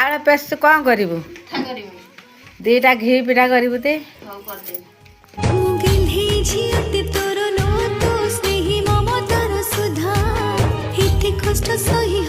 ଚାଉଳ ପେଷ୍ଟ କ'ଣ କରିବୁ? ଦିଟା ଘି ପିଠା କରିବୁ ତେ। କଷ୍ଟ ସହି